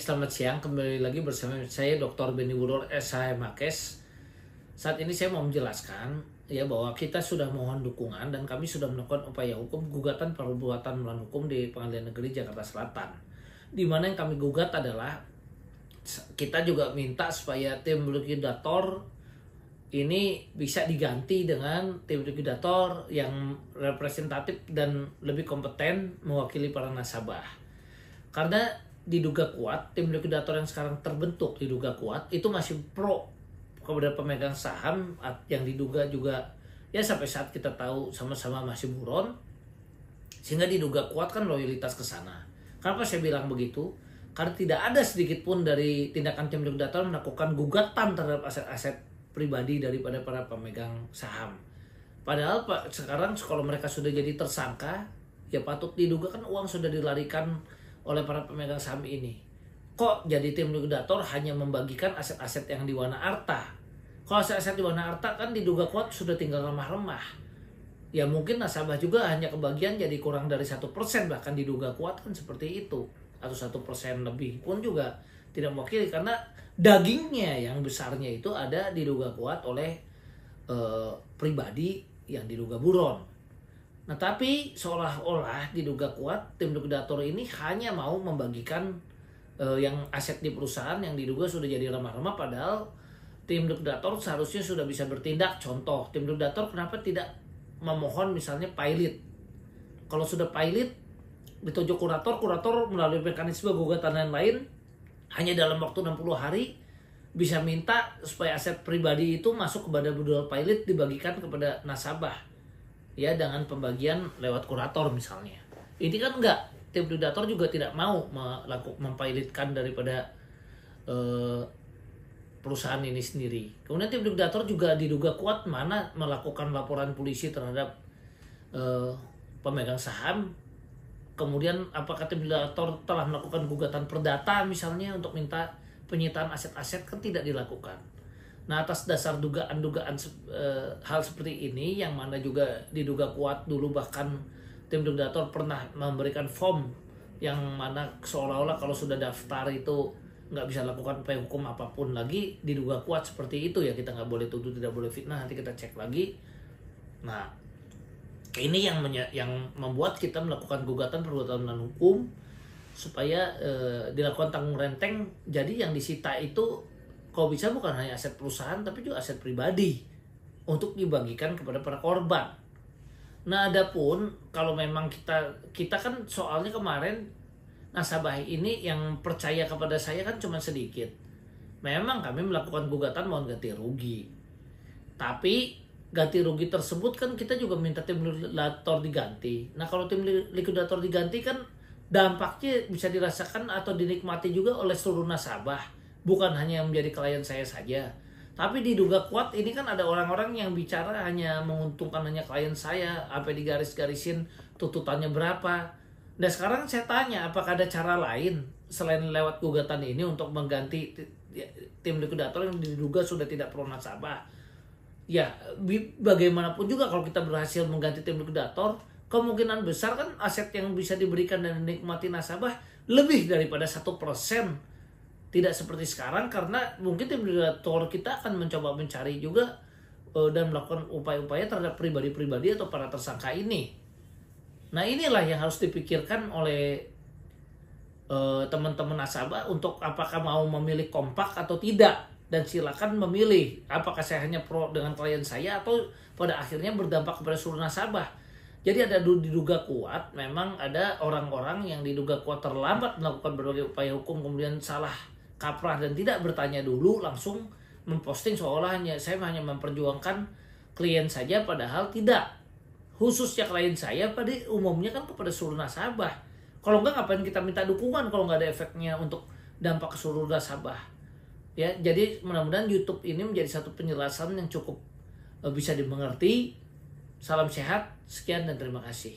Baik, selamat siang. Kembali lagi bersama saya Dr. Benny Wuror SHMakes. Saat ini saya mau menjelaskan ya bahwa kita sudah mohon dukungan dan kami sudah melakukan upaya hukum gugatan perbuatan melawan hukum di Pengadilan Negeri Jakarta Selatan. Di mana yang kami gugat adalah kita juga minta supaya tim likuidator ini bisa diganti dengan tim likuidator yang representatif dan lebih kompeten mewakili para nasabah. Karena diduga kuat, tim likuidator yang sekarang terbentuk diduga kuat itu masih pro kepada pemegang saham yang diduga juga ya sampai saat kita tahu sama-sama masih buron, sehingga diduga kuat kan loyalitas ke sana. Kenapa saya bilang begitu? Karena tidak ada sedikit pun dari tindakan tim likuidator melakukan gugatan terhadap aset-aset pribadi daripada para pemegang saham. Padahal sekarang kalau mereka sudah jadi tersangka, ya patut diduga kan uang sudah dilarikan oleh para pemegang saham ini. Kok jadi tim likuidator hanya membagikan aset-aset yang di Wana Arta? Kalau aset-aset di Wana Arta kan diduga kuat sudah tinggal remah-remah. Ya mungkin nasabah juga hanya kebagian jadi kurang dari 1%, bahkan diduga kuat kan seperti itu. Atau 1% lebih pun juga tidak mewakili, karena dagingnya yang besarnya itu ada diduga kuat oleh pribadi yang diduga buron. Nah tapi seolah-olah diduga kuat tim likuidator ini hanya mau membagikan yang aset di perusahaan yang diduga sudah jadi remah-remah, padahal tim likuidator seharusnya sudah bisa bertindak. Contoh, tim likuidator kenapa tidak memohon misalnya pilot? Kalau sudah pilot ditunjuk kurator melalui mekanisme gugatan lain hanya dalam waktu 60 hari bisa minta supaya aset pribadi itu masuk kepada budal pilot dibagikan kepada nasabah. Ya dengan pembagian lewat kurator misalnya. Ini kan enggak, tim likuidator juga tidak mau mempilotkan daripada perusahaan ini sendiri. Kemudian tim likuidator juga diduga kuat mana melakukan laporan polisi terhadap pemegang saham. Kemudian apakah tim likuidator telah melakukan gugatan perdata misalnya untuk minta penyitaan aset-aset, kan tidak dilakukan. Nah atas dasar dugaan-dugaan hal seperti ini yang mana juga diduga kuat dulu bahkan tim likuidator pernah memberikan form yang mana seolah-olah kalau sudah daftar itu nggak bisa lakukan upaya hukum apapun lagi, diduga kuat seperti itu ya. Kita nggak boleh tuduh, tidak boleh fitnah, nanti kita cek lagi. Nah ini yang membuat kita melakukan gugatan perbuatan melawan hukum supaya dilakukan tanggung renteng. Jadi yang disita itu kalau bisa bukan hanya aset perusahaan tapi juga aset pribadi untuk dibagikan kepada para korban. Nah adapun kalau memang kita kan soalnya kemarin nasabah ini yang percaya kepada saya kan cuma sedikit. Memang kami melakukan gugatan mohon ganti rugi. Tapi ganti rugi tersebut kan kita juga minta tim likuidator diganti. Nah kalau tim likuidator diganti kan dampaknya bisa dirasakan atau dinikmati juga oleh seluruh nasabah. Bukan hanya yang menjadi klien saya saja. Tapi diduga kuat ini kan ada orang-orang yang bicara hanya menguntungkan hanya klien saya. Apa digaris-garisin tuntutannya berapa. Nah sekarang saya tanya, apakah ada cara lain selain lewat gugatan ini untuk mengganti tim likuidator yang diduga sudah tidak pro nasabah? Ya bagaimanapun juga kalau kita berhasil mengganti tim likuidator, kemungkinan besar kan aset yang bisa diberikan dan dinikmati nasabah lebih daripada 1%. Tidak seperti sekarang, karena mungkin tim likuidator kita akan mencoba mencari juga dan melakukan upaya-upaya terhadap pribadi-pribadi atau para tersangka ini. Nah inilah yang harus dipikirkan oleh teman-teman nasabah untuk apakah mau memilih kompak atau tidak. Dan silakan memilih apakah saya hanya pro dengan klien saya atau pada akhirnya berdampak kepada seluruh nasabah. Jadi ada diduga kuat, memang ada orang-orang yang diduga kuat terlambat melakukan berbagai upaya hukum, kemudian salah kaprah dan tidak bertanya dulu langsung memposting seolah saya hanya memperjuangkan klien saja, padahal tidak. Khususnya klien saya pada umumnya kan kepada seluruh nasabah. Kalau enggak ngapain kita minta dukungan kalau nggak ada efeknya untuk dampak ke seluruh nasabah. Ya, jadi mudah-mudahan YouTube ini menjadi satu penjelasan yang cukup bisa dimengerti. Salam sehat, sekian dan terima kasih.